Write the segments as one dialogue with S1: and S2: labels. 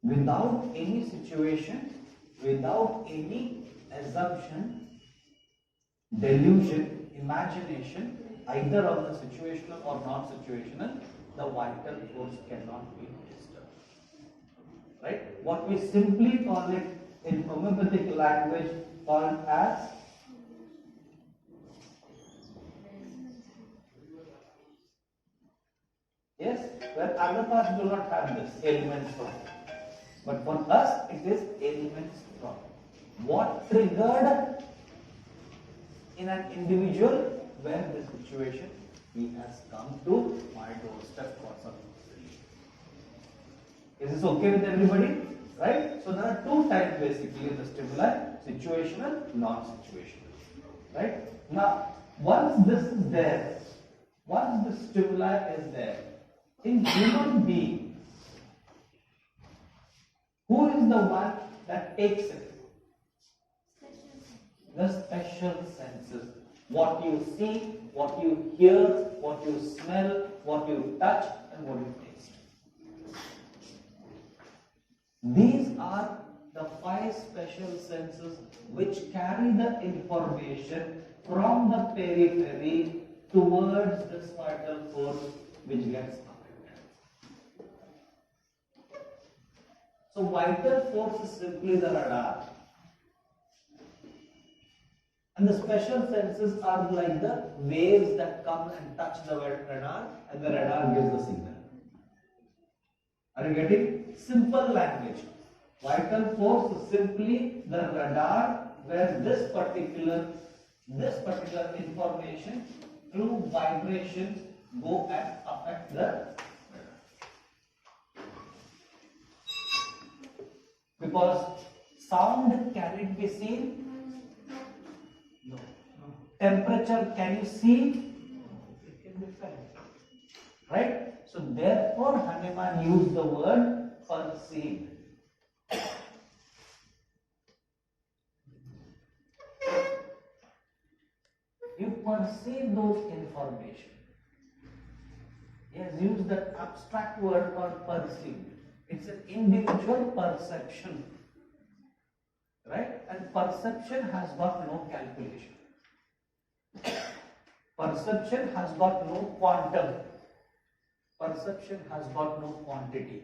S1: without any situation, without any assumption, delusion, imagination, either of the situational or non-situational, the vital force cannot be disturbed. Right? What we simply call it in homeopathic language called as yes, where allopathics do not have this ailments problem. But for us it is ailments problem. What triggered in an individual where the situation he has come to my doorstep for some reason. Is this okay with everybody? Right? So there are two types basically in the stimuli, situational, non-situational. Right? Now, once this is there, once the stimuli is there, in human being, who is the one that takes it? The special senses. What you see, what you hear, what you smell, what you touch, and what you taste. These are the 5 special senses which carry the information from the periphery towards this vital force which gets affected. So vital force is simply the radar. And the special senses are like the waves that come and touch the radar, and the radar gives the signal. Are you getting? Simple language. Vital force is simply the radar where this particular information through vibrations go and affect the radar. Because sound, can it be seen? No. Temperature, can you see? It can be felt. Right? So therefore Hanuman used the word perceive. You perceive those information. He has used that abstract word called perceive. It's an individual perception. Right? And perception has got no calculation. Perception has got no quantum. Perception has got no quantity.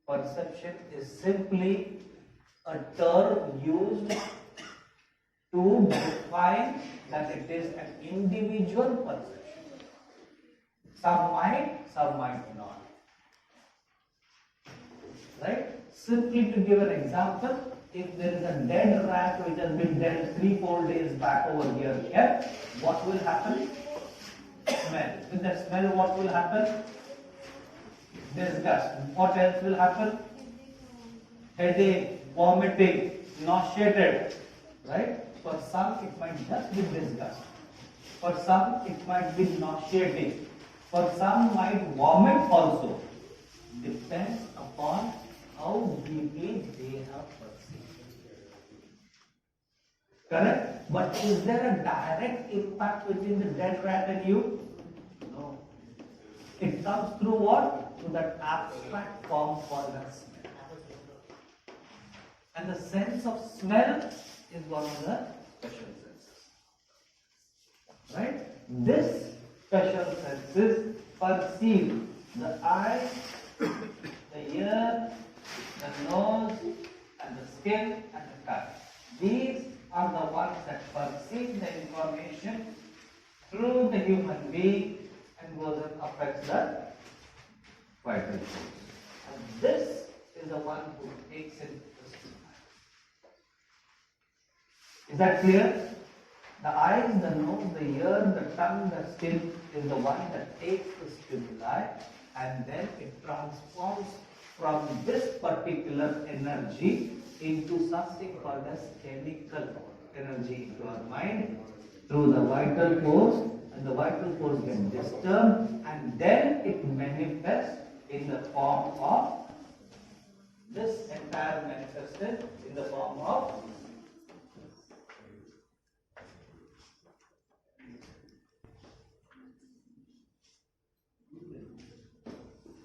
S1: Perception is simply a term used to define that it is an individual perception. Some might not. Right? Simply to give an example, if there is a dead rat which has been dead 3-4 days back over here, what will happen? Smell. With that smell, what will happen? Disgust. What else will happen? Headache, vomiting, nauseated. Right? For some, it might just be disgust. For some, it might be nauseating. For some, might vomit also. Depends upon how deeply they have perceived. Correct? But is there a direct impact between the dead rat and you? No. It comes through what? Through that abstract form called as smell. And the sense of smell is one of the special senses. Right? This special senses perceive the eye, the ear, the nose, and the skin, and the tongue. These are the ones that perceive the information through the human being and goes and affects the vital force. And this is the one who takes in the stimuli. Is that clear? The eyes, the nose, the ear, the tongue, the skin is the one that takes the stimuli and then it transforms from this particular energy into something called as chemical energy into our mind through the vital force, and the vital force gets disturbed and then it manifests in the form of this entire manifested in the form of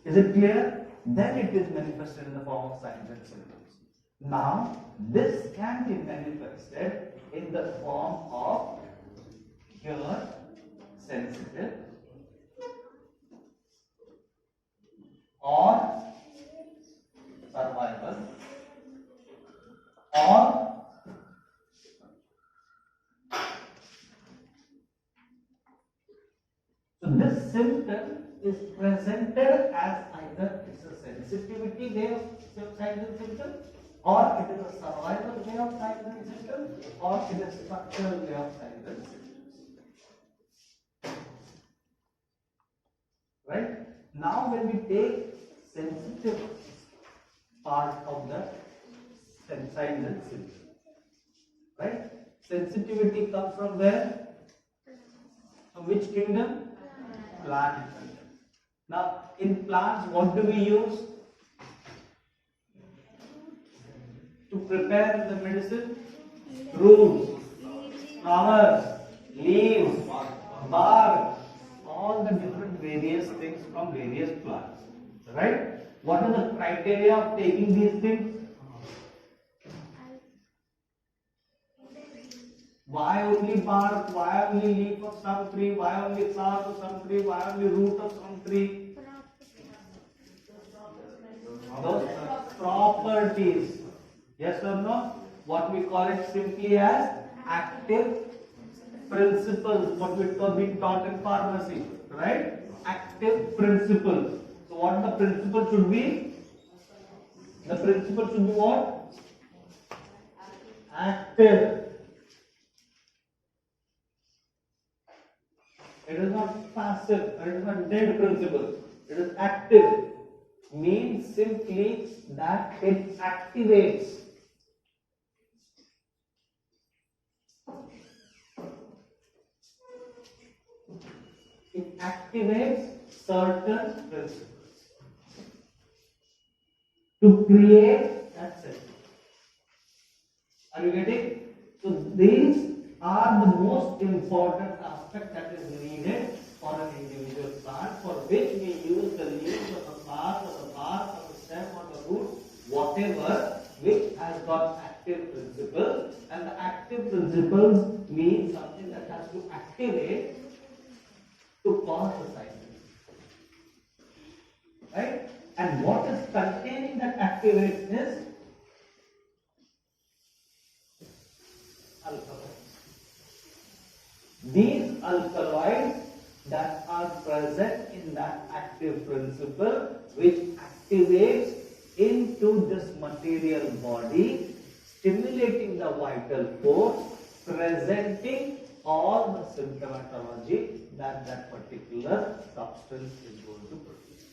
S1: is it clear? then it is manifested in the form of signs and symptoms. Now, this can be manifested in the form of pure sensitive or survival or so this symptom is presented as either it's a sensitivity way of signs and symptoms, or it is a survival way of signs and symptoms, or it is a structural way of signs and symptoms. Right? Now when we take sensitive part of the signs and symptoms, right? Sensitivity comes from where? From which kingdom? Plant kingdom. Now in plants, what do we use to prepare the medicine? Roots, flowers, leaves, bark, all the different various things from various plants. Right? What are the criteria of taking these things? Why only bark? Why only leaf of some tree? Why only flowers of some tree? Why only root of some tree? Those properties. Yes or no? What we call it simply as active principles. What we call being taught in pharmacy, right? Active principles. So what the principle should be? The principle should be what? Active. It is not passive, it is not dead principle. It is active. Means simply that it activates. It activates certain principles to create that sense. Are you getting? So these are the most important aspect that is needed for an individual plant, for which we use the leaves or the bark or the bark or the stem or the root, whatever which has got active principles, and the active principles means something that has to activate to cause the cycle. Right? And what is containing that activate is alkaloids. These alkaloids that are present in that active principle which activates into this material body, stimulating the vital force, presenting all the symptomatology that that particular substance is going to produce.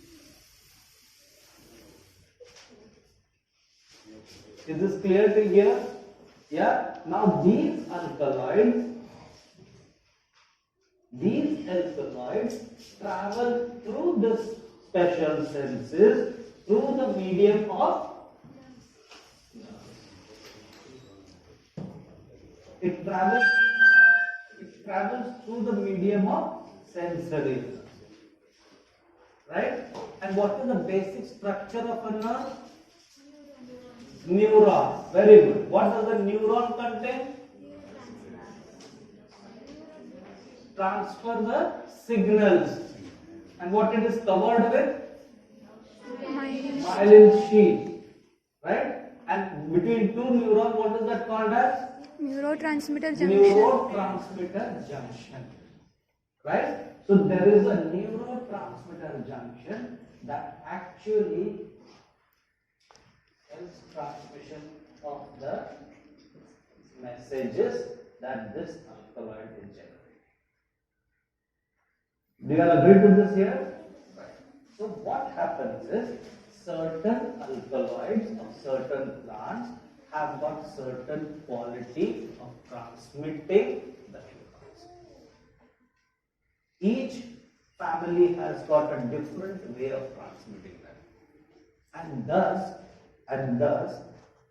S1: Is this clear to hear? Yeah. Now these alkaloids travel through this special senses through the medium of it travels through the medium of sensory, right? And what is the basic structure of a nerve? Neuron. Very good. What does the neuron contain? Transfer the signals. And what it is covered with? Myelin sheath. Right? And between two neurons, what is that called as?
S2: Neurotransmitter junction.
S1: Neurotransmitter junction. Right? So there is a neurotransmitter junction that actually helps transmission of the messages that this alkaloid is generating. Do you all agree to this here? Right. So what happens is certain alkaloids of certain plants have got certain quality of transmitting the neurons. Each family has got a different way of transmitting them. And thus,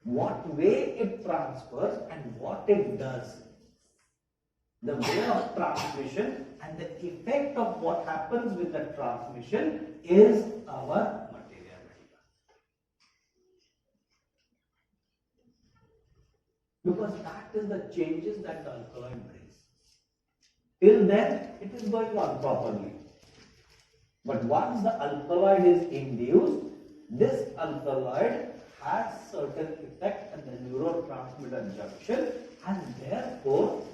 S1: what way it transfers and what it does, the way of transmission and the effect of what happens with the transmission is our material medical. because that is the changes that the alkaloid brings. Till then, it is going on properly. But once the alkaloid is induced, this alkaloid has certain effect at the neurotransmitter junction, and therefore,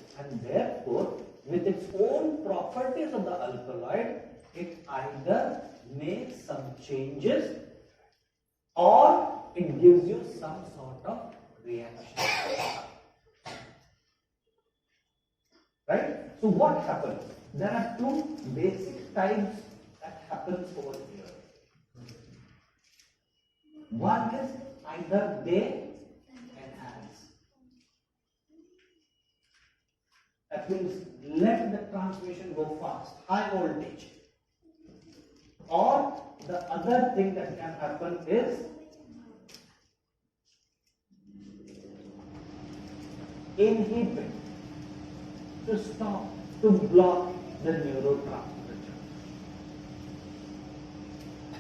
S1: with its own properties of the alkaloid, it either makes some changes or it gives you some sort of reaction. Right? So what happens? There are two basic types that happens over here. One is either they enhance. That means let the transmission go fast, high voltage. Or the other thing that can happen is inhibit, to stop, to block the neurotransmitter.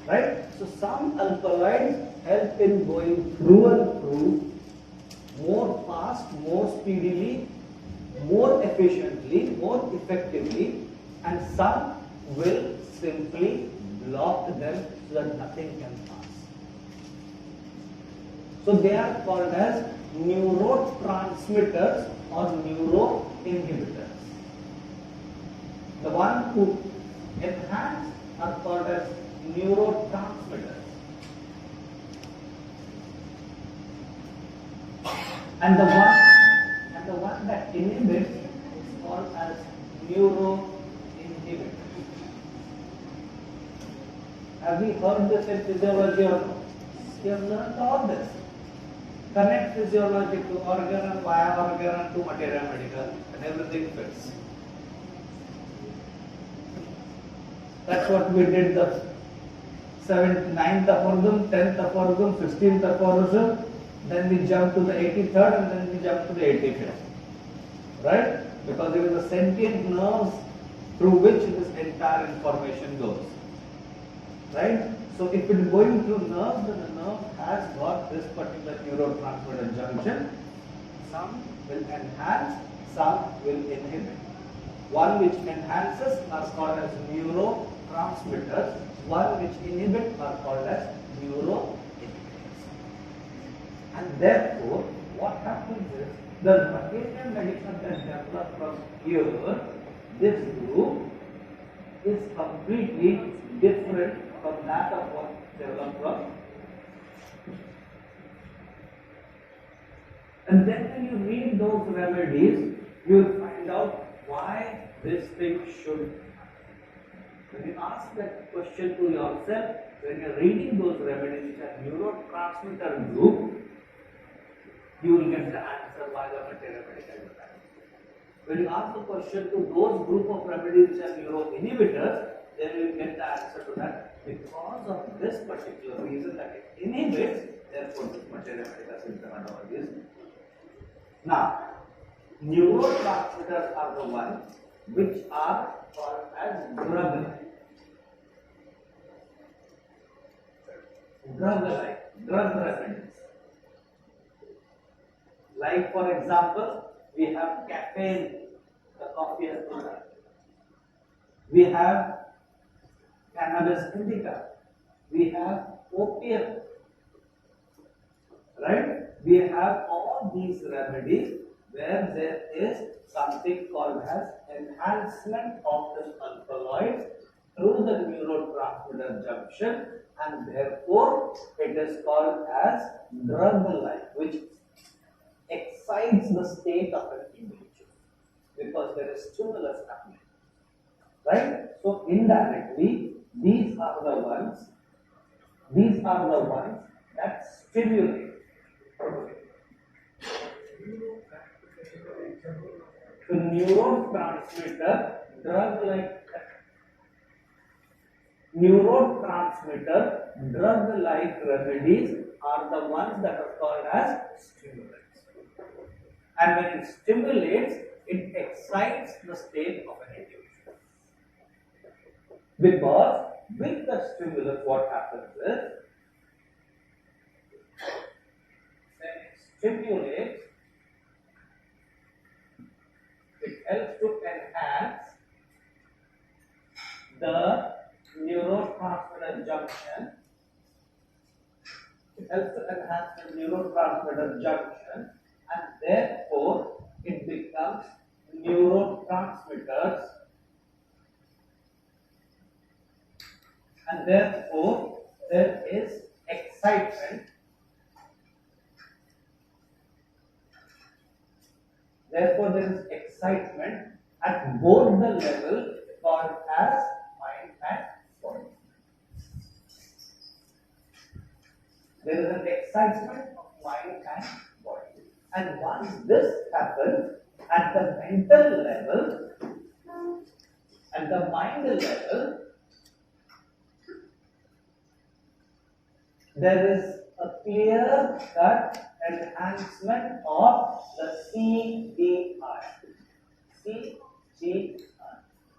S1: Right? So some alkaloids help in going through and through more fast, more speedily, more efficiently, more effectively, and some will simply block them so that nothing can pass. So they are called as neurotransmitters or neuroinhibitors. The one who enhance are called as neurotransmitters. And the one that inhibits is called as neuroinhibitors. Have we heard this in physiology or no? We have learned all this. Connect physiology to organ and via organ to materia medica, and everything fits. That's what we did the 7th, 9th aphorism, 10th aphorism, 16th aphorism, then we jump to the 83rd, and then we jump to the 85th. Right? Because it is the sentient nerves through which this entire information goes. Right? So if it is going through nerves, then the nerve has got this particular neurotransmitter junction. Some will enhance, some will inhibit. One which enhances are called as neurotransmitters, one which inhibit are called as neuroinhibitors. And therefore, what happens is, the materia medica that develops from here, this group is completely different from that of what developed from. And then when you read those remedies, you will find out why this thing should happen. When you ask that question to yourself, when you are reading those remedies which are neurotransmitter group, you will get the answer why the materia medica is bad. When you ask the question to those group of remedies which are neuroinhibitors, then you will get the answer to that. Because of this particular reason that it inhibits, therefore this materia medica symptomatology is. Now, neurotransmitters are the ones which are called as drug-like. Drug remedies. Like for example, we have caffeine, the coffee and cruda. We have cannabis indica. We have opium. Right? We have all these remedies where there is something called as enhancement of this alkaloid through the neurotransmitter junction, and therefore it is called as drug-like, which excites the state of an individual because there is stimulus happening. Right? So indirectly, these are the ones that stimulate. So neurotransmitter, drug-like remedies are the ones that are called as stimulants. And when it stimulates, it excites the state of an individual. Because with the stimulus, what happens is, when it stimulates, helps to enhance the neurotransmitter junction. It helps to enhance the neurotransmitter junction, and therefore it becomes neurotransmitters, and therefore there is excitement. Therefore, there is excitement at both the level called as mind and body. There is an excitement of mind and body. And once this happens at the mental level, at the mind level, there is a clear-cut enhancement of the CGI. CGI.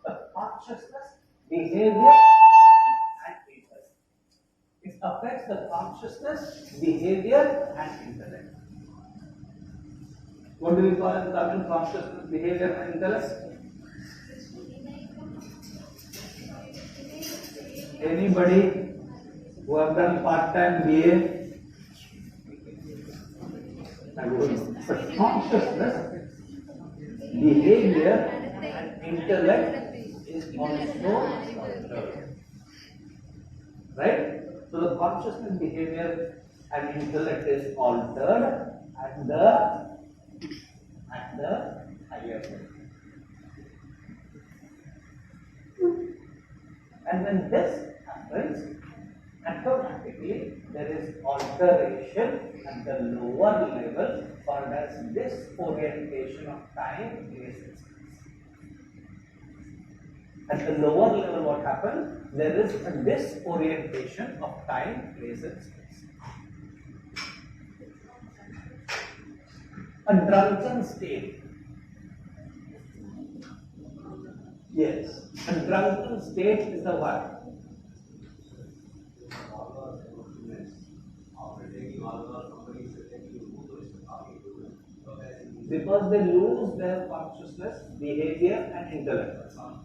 S1: The consciousness, behavior, and intellect. It affects the consciousness, behavior, and intellect. What do we call in Tamil consciousness, behavior, and intellect? Anybody who have done part-time BA? But consciousness, behavior, and intellect is also altered. Right? So the consciousness, behavior, and intellect is altered at the higher level. And when this happens, automatically there is alteration at the lower level called as disorientation of time, place, and space. At the lower level, what happens? There is a disorientation of time, place, and space. A drunken state. Yes, a drunken state is the one. Because they lose their consciousness, behavior, and intellect. Some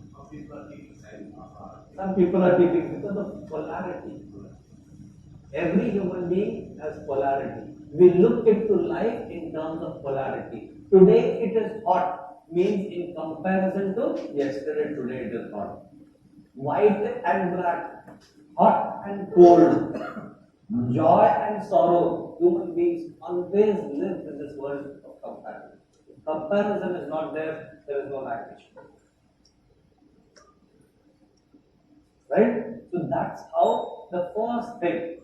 S1: people are keeping because of polarity. Every human being has polarity. We look into life in terms of polarity. Today it is hot, means in comparison to yesterday, today it is hot. White and black, hot and cold, joy and sorrow. Human beings always live in this world of comparison. If comparison is not there, there is no language. Right? So that's how the first thing.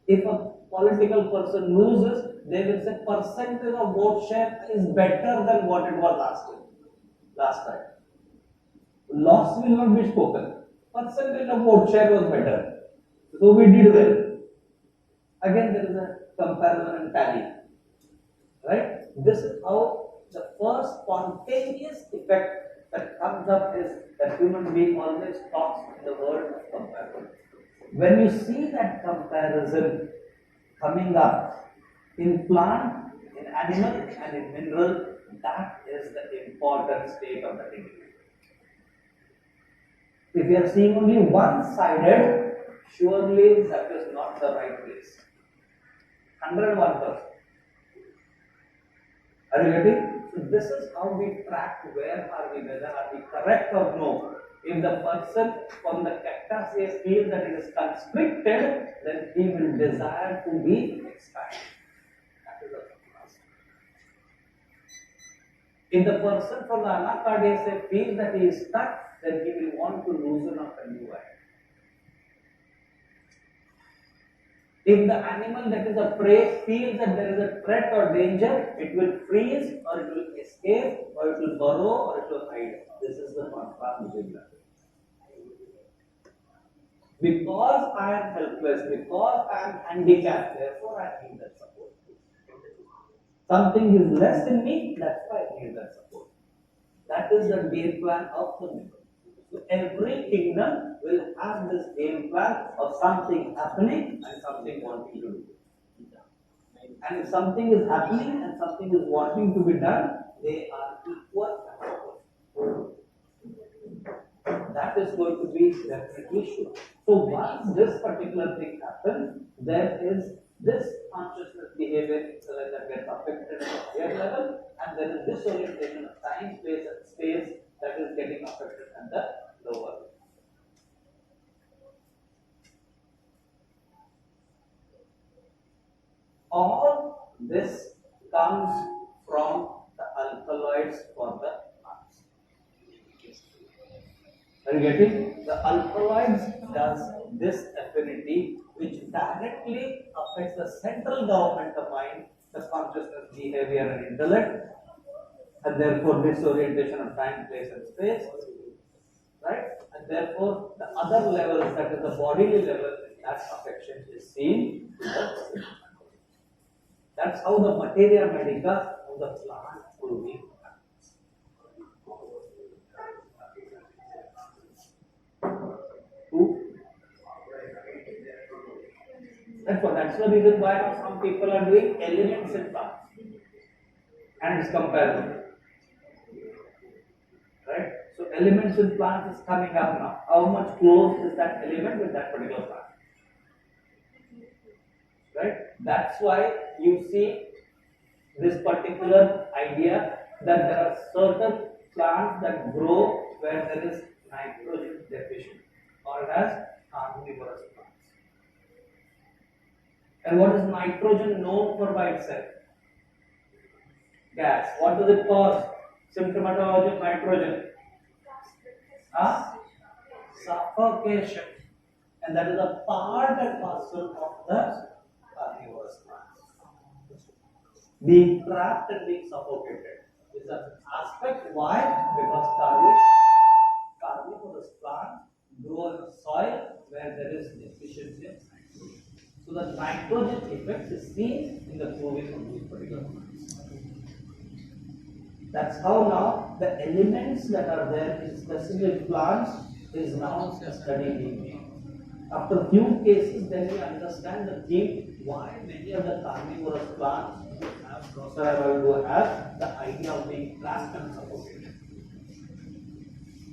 S1: If a political person loses, they will say percentage of vote share is better than what it was last time. Loss will not be spoken. Percentage of vote share was better. So we did well. Again, there is a comparison and tally. Right? This is how the first spontaneous effect that comes up is that human being always talks in the word of comparison. When you see that comparison coming up in plant, in animal, and in mineral, that is the important state of the individual. If you are seeing only one-sided, surely that is not the right place. 101%. Are you getting? So this is how we track where are we, whether are we correct or no. If the person from the cactaceae feels that it is constricted, then he will desire to be expanded. That is the first. If the person from the anacardiaceae feels that he is stuck, then he will want to loosen up and move ahead. If the animal that is a prey feels that there is a threat or danger, it will freeze or it will escape or it will burrow or it will hide. This is the contrast between them. Because I am helpless, because I am handicapped, therefore I need that support. Something is less in me, that's why I need that support. That is the game plan of the mineral. So every kingdom will have this game plan of something happening and something wanting to do. And if something is happening and something is wanting to be done, they are equal and opposite. that is going to be definitely sure. So once this particular thing happens, there is this consciousness behavior that gets affected at a higher level, and there is this orientation of time, place, and space that is getting affected at the lower level. All this comes from the alkaloids for the plants. Are you getting? The alkaloids does this affinity which directly affects the central government of mind, the consciousness, behavior and intellect, and therefore disorientation of time, place and space, right? And therefore the other levels, that is the bodily level, that affection is seen. That's how the materia medica of the plant will be. That's the reason why some people are doing elements in plants and it's comparable. Right? So elements in plants is coming up now. How much close is that element with that particular plant? Right? That's why you see this particular idea that there are certain plants that grow where there is nitrogen deficient, called as carnivorous plants. And what is nitrogen known for by itself? Gas. What does it cause? Symptomatology of nitrogen? Suffocation. And that is a part and parcel of the carnivorous plants. Being trapped and being suffocated is an aspect. Why? Because carnivorous plants grow in a soil where there is deficiency of nitrogen. So the nitrogen effect is seen in the growing of these particular plants. That's how now the elements that are there in specific plants is now studied being made. After few cases, then we understand the theme why many of the carnivorous plants have the idea of being trapped and suffocated.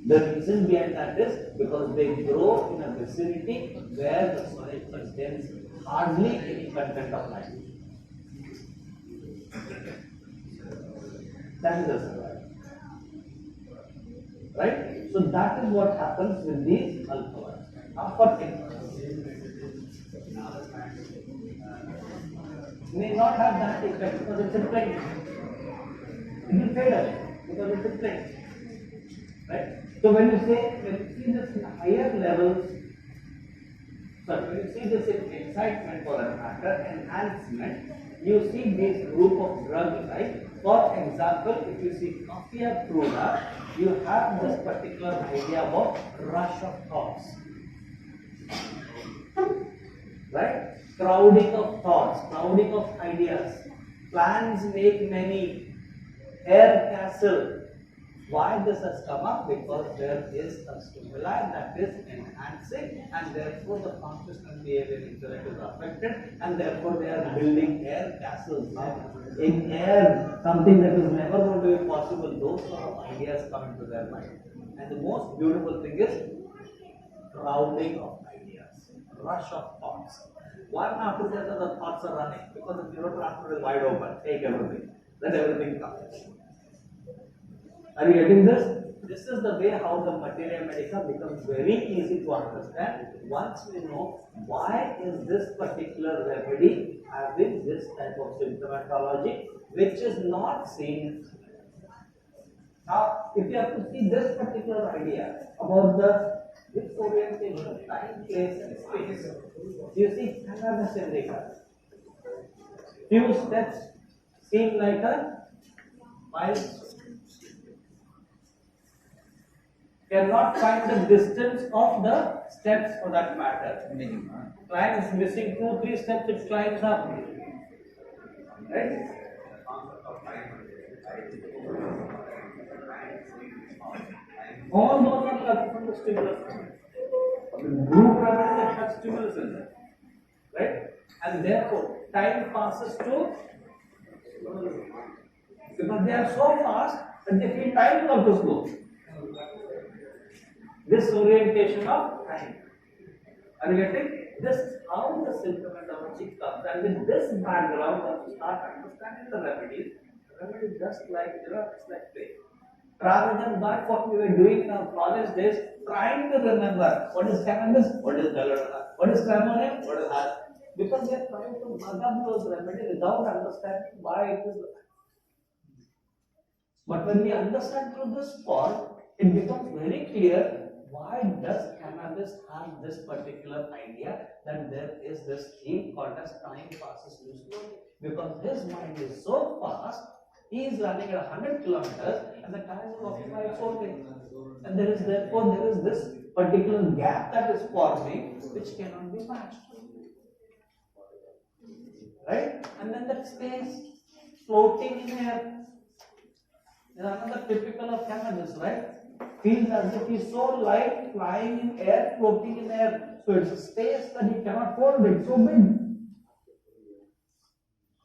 S1: The reason behind that is because they grow in a vicinity where the soil contains hardly any content of nitrogen. That is the survival. Right? So that is what happens with these alkaloids. Now for may not have that effect because it's in place. It will fade away because it's in place. Right? So when you see this in higher levels, when you see this in excitement for that matter, enhancement, you see this group of drugs, right? For example, if you see Coffea cruda, you have this particular idea about rush of thoughts. Right? Crowding of thoughts, crowding of ideas. Plans make many. AIR castle. Why this has come up? Because there is a stimuli that is enhancing, and therefore the consciousness, behavior, intellect is affected, and therefore they are building AIR castles now. In air, something that is never going to be possible, those sort of ideas come into their mind. And the most beautiful thing is crowding of ideas, rush of thoughts. One after the other, the thoughts are running because the neurotransmitter is wide open. Take everything. Let everything come. Are you getting this? This is the way how the materia medica becomes very easy to understand once we know why is this particular remedy having this type of symptomatology which is not seen. Now, if you have to see this particular idea about the disorientation of time, place and space, you see Cannabis indica. Few steps seem like a milestone. Cannot find the distance of the steps for that matter. Climbs missing 2-3 steps, it climbs up. Right? All those are coming from the stimulus. Group remedy that has stimulus in it. Right? And therefore, time passes to, because they are so fast that they feel time is also slow. Disorientation of time. Are you getting? This is how the symptomatology comes, and with this background, once you start understanding the remedies just like it's like play. Rather than that, what we were doing in our college days, trying to remember what is cannabis, what is belladonna, what is tramonium, what is hash, because we are trying to mug up those remedies without understanding why it is. But when we understand through this part, it becomes very clear. Why does cannabis have this particular idea that there is this thing called as time passes too slowly? Because his mind is so fast, he is running at 100 kilometers and the time is walking by its own way. And there is this particular gap that is forming which cannot be matched. Right? And then that space floating in air. Another typical of cannabis, right? Feels as if he's so light, flying in air, floating in air. So it's a space that he cannot hold, it's so big.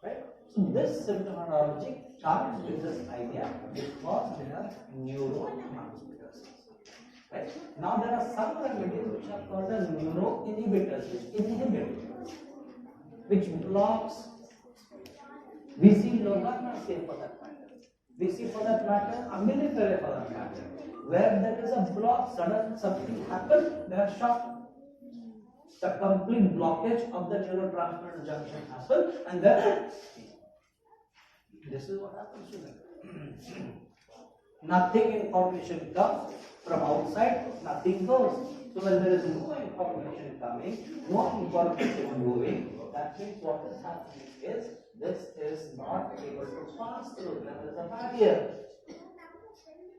S1: Right? So this symptomatology comes with this idea because they are neurotransmitters. Right? Now there are some remedies which are called as neuroinhibitors, which inhibit, which blocks. We see Logarnaceae for that matter. We see for that matter, Umbilical for that matter. Where there is a block, sudden something happens, they are shocked. The complete blockage of the neurotransmitter junction happens, and then this is what happens to them. Nothing information comes from outside, nothing goes. So when there is no information coming, no information going, that means what is happening is this is not able to pass through. There is a barrier.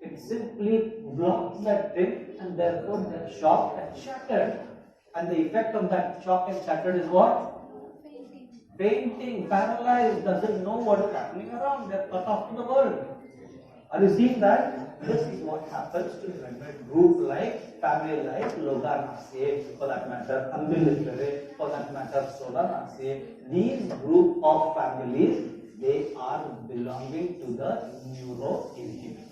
S1: It simply blocks that thing, and therefore they are shocked and shattered. And the effect of that shock and shattered is what? Fainting, paralyzed, doesn't know what is happening around. They are cut off to the world. Are you seeing that? This is what happens to a group like, family like Logarnaceae, for that matter, Umbilical, for that matter, Solanaceae. These group of families, they are belonging to the neuroinhibitors.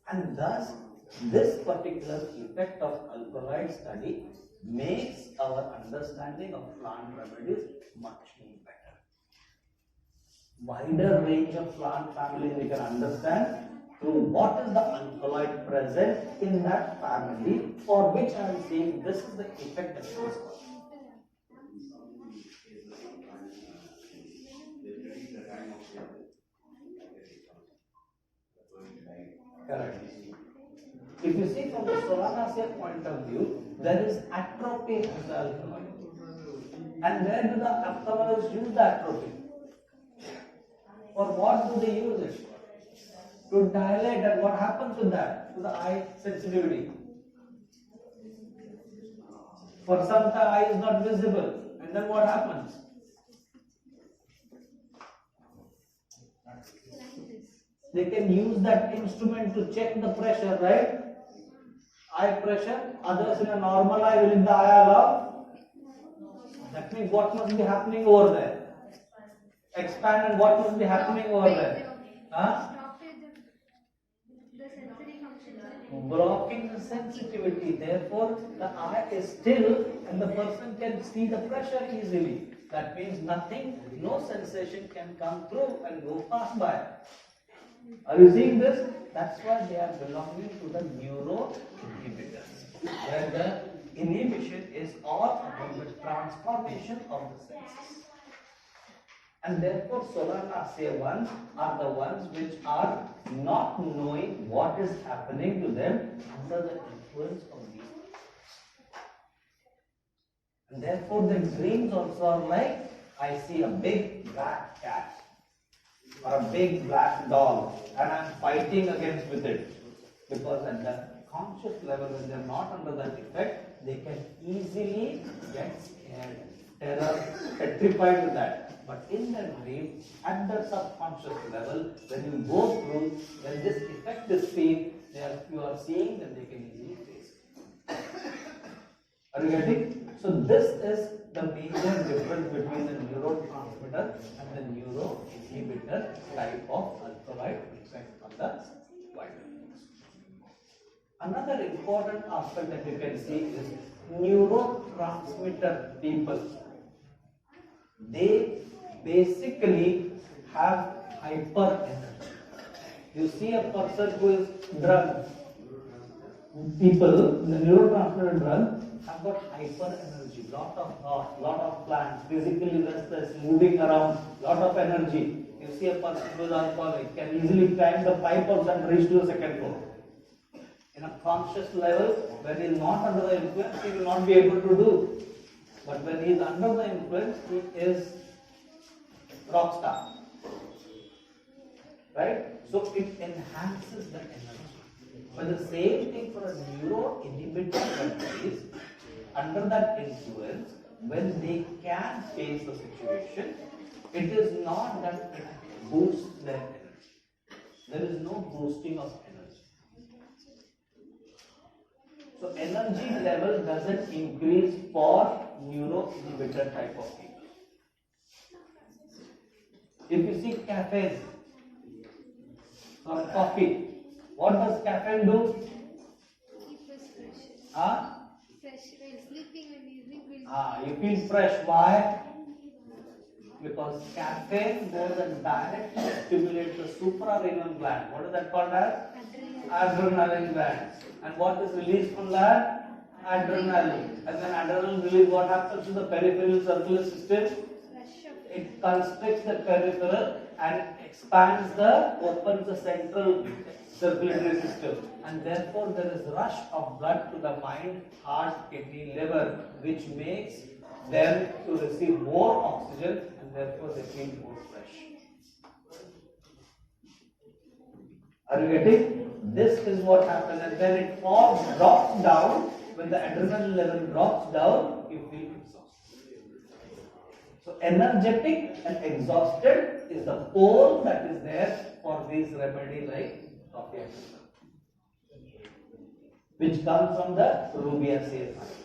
S1: And thus, this particular effect of alkaloid study makes our understanding of plant remedies much better. Wider range of plant families we can understand through what is the alkaloid present in that family, for which I am saying this is the effect that it is caused. Correct. If you see from the Solanaceae point of view, there is atropine in the alkaloid. And where do the alkaloids use the atropine? For what do they use it? To dilate, and what happens with that? To the eye sensitivity. For some time, eye is not visible, and then what happens? They can use that instrument to check the pressure, right? Eye pressure. Others in a normal eye will in the eye allow. That means what must be happening over there? Expand, and what must be happening over there? Huh? Blocking the sensitivity. Therefore, the eye is still and the person can see the pressure easily. That means nothing, no sensation can come through and go pass by. Are you seeing this? That's why they are belonging to the neuroinhibitors, where the inhibition is all about the transformation of the senses. And therefore, Solanaceae ones are the ones which are not knowing what is happening to them under the influence of these. And therefore, the dreams also are like, I see a big black cat or a big black dog and I am fighting against with it. Because at the conscious level, when they are not under that effect, they can easily get scared, terror, petrified with that. But in their dream, at the subconscious level, when you go through, when this effect is seen, you are seeing that they can easily face it. Are you getting? So this is the major difference between the neurotransmitter and the neuroinhibitor type of alkaloid on the vitamins. Another important aspect that you can see is neurotransmitter people. They basically have hyper energy. You see a person who is drug. People, the neurotransmitter drug, have got hyper energy, lot of thought, lot of plans, physically restless, moving around, lot of energy. You see a person who is alcoholic can easily climb the pipes and reach to the second floor. In a conscious level, when he is not under the influence, he will not be able to do. But when he is under the influence, he is rock star. Right? So it enhances the energy. But the same thing for a neuroinhibitor is under that influence, when they can face the situation, it is not that it boosts their energy. There is no boosting of energy. So energy level doesn't increase for neuroinhibitor type of people. If you see caffeine or coffee, what does caffeine do?
S2: Keep us fresh.
S1: Huh?
S2: Fresh. While sleeping and evening.
S1: You feel fresh. Why? Because caffeine goes and directly stimulates the suprarenal gland. What is that called as? Adrenaline gland. And what is released from that? Adrenaline. And then adrenaline release, what happens to the peripheral circulatory system? It constricts the peripheral and opens the central circulatory system, and therefore there is rush of blood to the mind, heart, kidney, liver, which makes them to receive more oxygen, and therefore they feel more fresh. Are you getting? This is what happens, and then it drops down. When the adrenaline level drops down, you feel exhausted. So energetic and exhausted is the pole that is there for these remedies like coffee, which comes from the Rubiaceae family.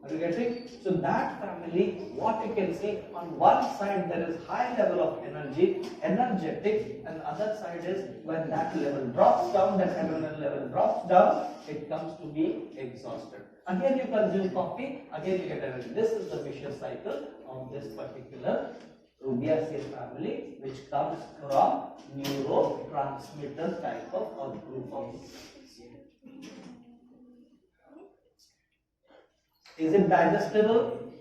S1: Are you getting? So that family, what you can see, on one side there is high level of energy, energetic, and the other side is when that level drops down, that adrenaline level drops down, it comes to be exhausted. Again you consume coffee, again you get energy. This is the vicious cycle of this particular Rubiaceae family, which comes from neurotransmitter type of or group of. Is it digestible?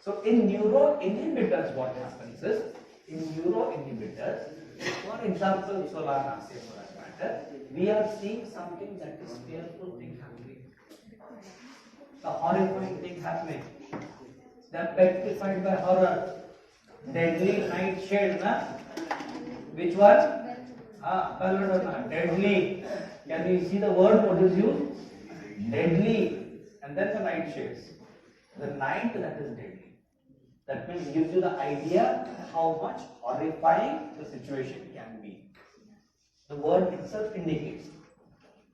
S1: So in neuroinhibitors, what happens is, in neuroinhibitors, for example, Solanaceae for that matter, we are seeing something that is fearful thing happening. The horrifying thing happening. They are petrified by horror. Deadly nightshade, na? Which one? Belladonna. Deadly. Can you see the word what is used? Deadly. And then the nightshades. The night that is deadly. That means gives you the idea how much horrifying the situation can be. The word itself indicates.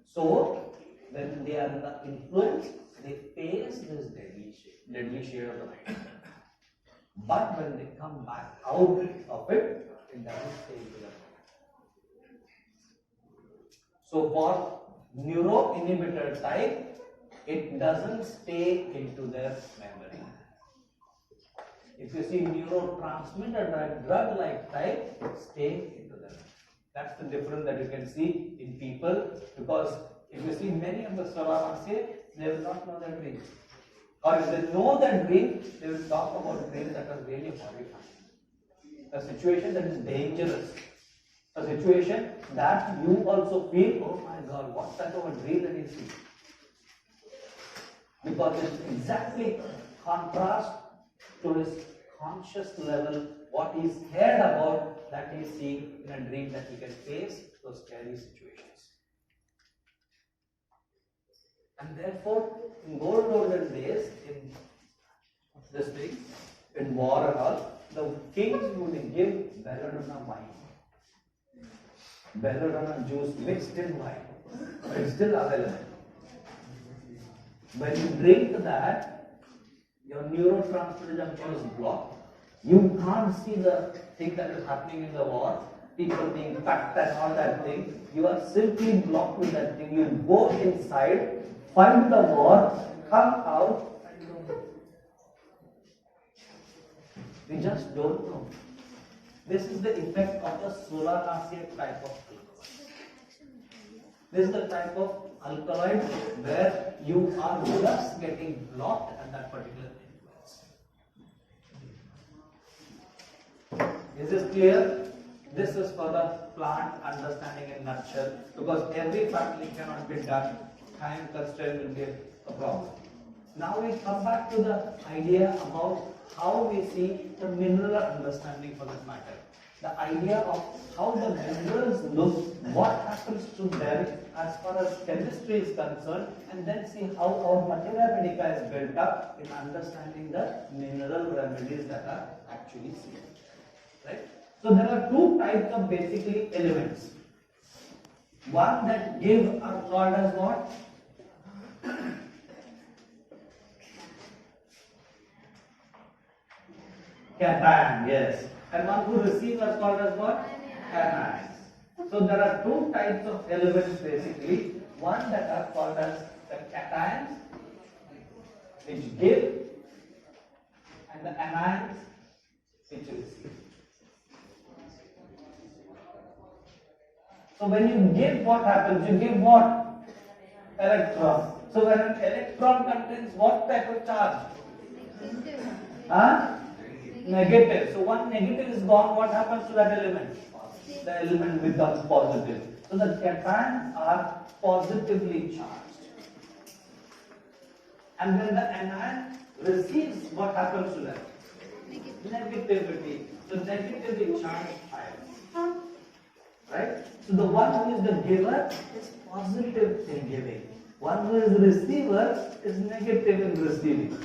S1: So, when they are in the influence, they face this deadly shade of the night. But when they come back out of it, it doesn't stay into the mind. So for neuroinhibitor type, it doesn't stay into their memory. If you see neurotransmitter drug-like type, stay into them. That's the difference that you can see in people, because if you see many of the Solanaceae, they will not know their dreams. Or if they know their dream, they will talk about dreams that are really horrifying. A situation that is dangerous. A situation that you also feel, oh my God, what type of a dream that you see? Because it's exactly contrast to his conscious level, what he is scared about, that he is seeing in a dream that he can face those scary situations. And therefore, in olden days, in this thing, in war and all, the kings would give belladonna wine. belladonna juice mixed in wine, but it's still available. When you drink that, your neurotransmitter junction is blocked. You can't see the thing that is happening in the war, people being cut and all that thing. You are simply blocked with that thing. You go inside, fight the war, come out, and you don't know. We just don't know. This is the effect of the solanacea type of alkaloid. This is the type of alkaloid where you are just getting blocked at that particular influence. Is this clear? This is for the plant understanding in nutshell, because every family cannot be done. Time constraint will be a problem. Now we come back to the idea about how we see the mineral understanding for that matter. The idea of how the minerals look, what happens to them as far as chemistry is concerned, and then see how our materia medica is built up in understanding the mineral remedies that are actually seen. Right? So there are two types of basically elements. One that give are called as what? Cation, yes. And one who receives are called as what? Anions. So there are two types of elements basically. One that are called as the cations, which give, and the anions, which receive. So when you give, what happens? You give what? Electron. So when an electron contains what type of charge? Huh? Negative. So one negative is gone, what happens to that element? The element becomes positive. So the cations are positively charged. And when the anion receives, what happens to them? Negativity. So negatively charged ion. Right? So the one who is the giver is positive in giving. One who is the receiver is negative in receiving.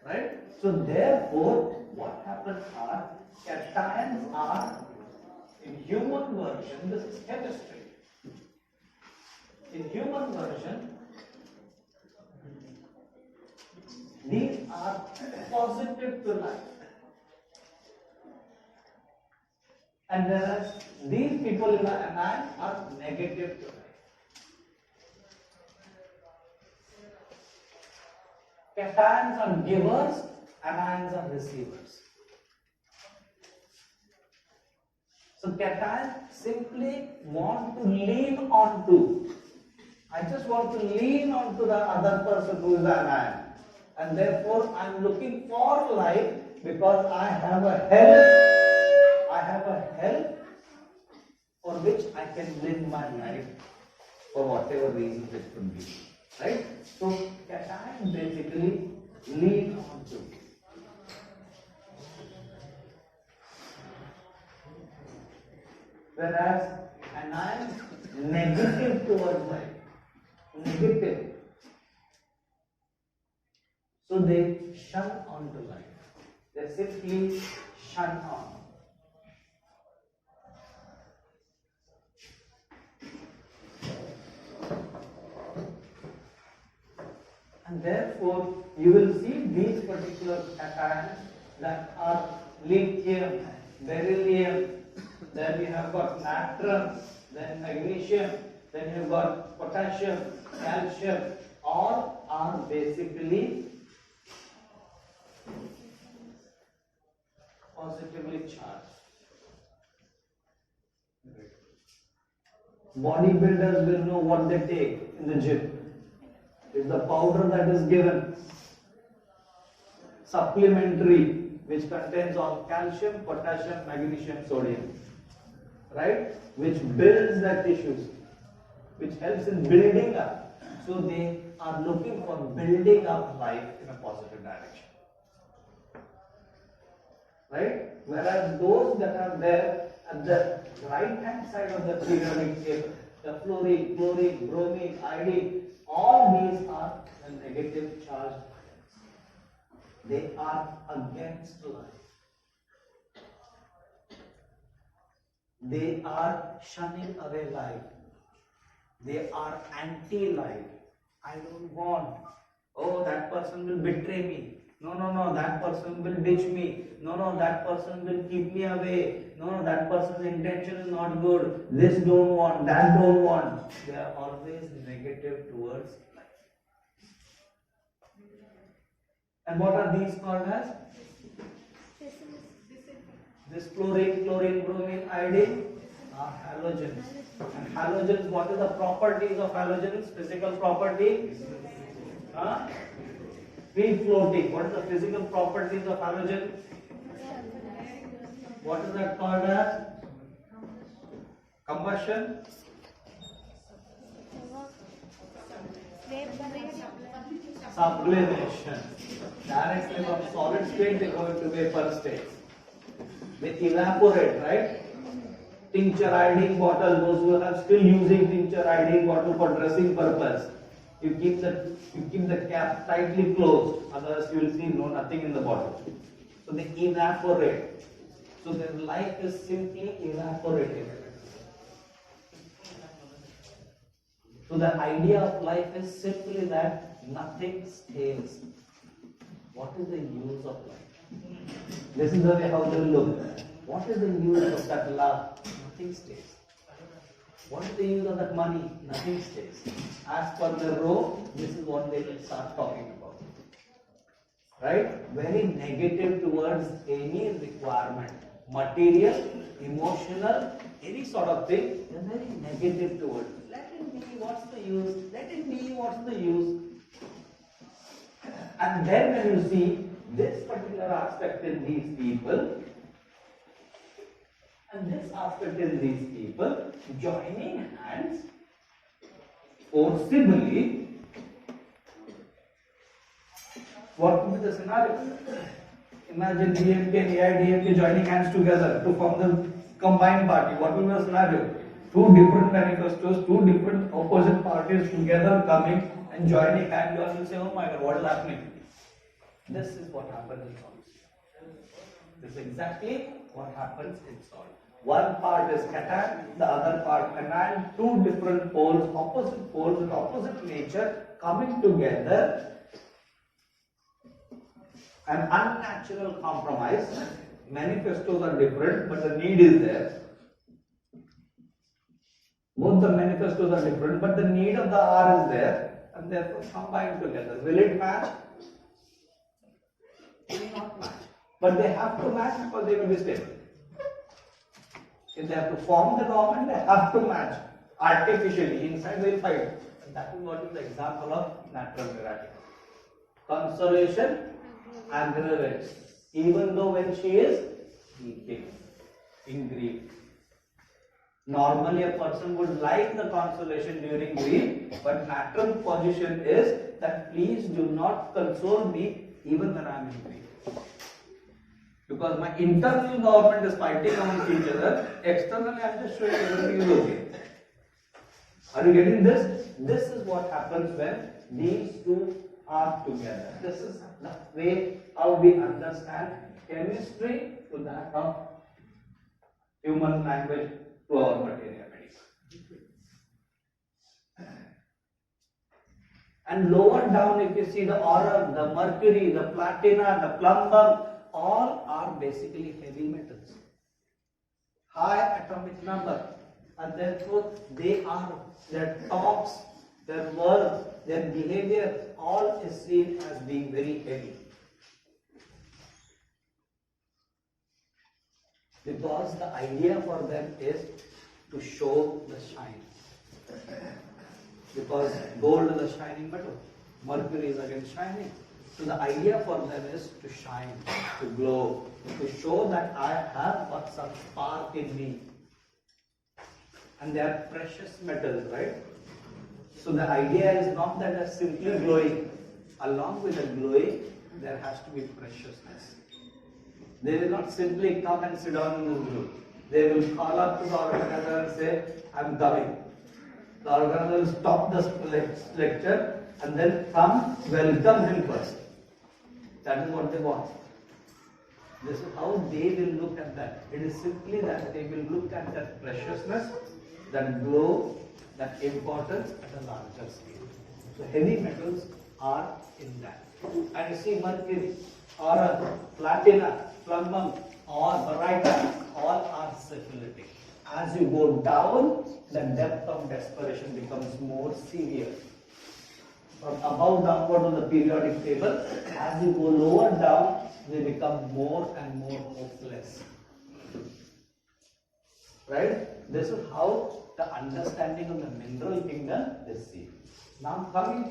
S1: Right? So therefore, what happens are, cations are, in human version, this is chemistry. In human version, these are positive to life. And whereas these people in the anion are negative to life. Cations are givers, anions are receivers. So cations simply want to lean on to. I just want to lean on to the other person who is the anion. And therefore I am looking for life because I have a help. I have a help for which I can live my life for whatever reasons it could be. Right? So cations basically lean on to. Whereas anions negative towards life. Negative. So they shun on to life. They simply shun on. And therefore, you will see these particular cations that are lithium, beryllium, then we have got natron, then magnesium, then you have got potassium, calcium, all are basically positively charged. Bodybuilders will know what they take in the gym. It's the powder that is given, supplementary, which contains all calcium, potassium, magnesium, sodium, right? Which builds the tissues, which helps in building up. So they are looking for building up life in a positive direction, right? Whereas those that are there at the right hand side of the periodic table, the fluorine, chlorine, bromine, iodine, all these are the negative charged elements. They are against life. They are shunning away life. They are anti-life. I don't want. Oh, that person will betray me. No, no, no, that person will ditch me. No, no, that person will keep me away. No, no, that person's intention is not good. This don't want, that don't want. They are always negative towards life. And what are these called as? This chlorine, bromine, iodine are halogens. And halogens, what is the properties of halogens? Physical property? Free floating. What is the physical properties of halogen? What is that called as? Combustion? Sublimation. Directly from solid state they go into vapor state. They evaporate, right? Tincture iodine bottle, those who are still using tincture iodine bottle for dressing purpose, you keep the cap tightly closed, otherwise you will see nothing in the bottle. So they evaporate. So their life is simply evaporating. So the idea of life is simply that nothing stays. What is the use of life? This is the way how they look. What is the use of that love? Nothing stays. What is the use of that money? Nothing stays. As per the row, this is what they will start talking about. Right? Very negative towards any requirement. Material, emotional, any sort of thing, they are very negative towards. Let it be, what's the use? Let it be, what's the use? And then when you see this particular aspect in these people, and this aspect in these people, joining hands forcibly, what would be the scenario? Imagine DMK and AIDMK joining hands together to form the combined party. What will be the scenario? Two different manifestos, two different opposite parties together coming and joining hands. You all will say, oh my God, what is happening? This is what happens in salt. This is exactly what happens in salt. One part is cation, the other part anion, two different poles with opposite nature coming together. An unnatural compromise. Manifestos are different, but the need is there. Both the manifestos are different, but the need of the R is there, and therefore combined together. Will it match? It will not match. But they have to match because they will be stable. If they have to form the government, they have to match artificially. Inside they will fight. And that is what is the example of natural miracle. Consolation aggravates, even though when she is weeping, in grief. Normally a person would like the consolation during grief, but natural position is that please do not console me even when I am in grief. Because my internal government is fighting among each other, externally I am just showing everything is okay. Are you getting this? This is what happens when these two are together. This is the way how we understand chemistry to that of human language to our material medicine. And lower down, if you see the aurum, the mercury, the platina, the plumbum, all are basically heavy metals. High atomic number, and therefore their talks, their words, their behavior, all is seen as being very heavy. Because the idea for them is to show the shine. Because gold is a shining metal, mercury is again shining. So the idea for them is to shine, to glow, to show that I have got some spark in me. And they are precious metals, right? So the idea is not that they are simply glowing. Along with the glowing, there has to be preciousness. They will not simply come and sit down in this group. They will call up to the organizer and say, I am coming. The organizer will stop the lecture and then come welcome him first. That is what they want. This is how they will look at that. It is simply that they will look at that preciousness, that glow, that importance at a larger scale. So heavy metals are in that. And you see mercury or platina, plumbum or baryta, all are circulating. As you go down, the depth of desperation becomes more severe. From above downward on the periodic table, as you go lower down, they become more and more hopeless. Right? This is how the understanding of the mineral kingdom is seen. Now coming to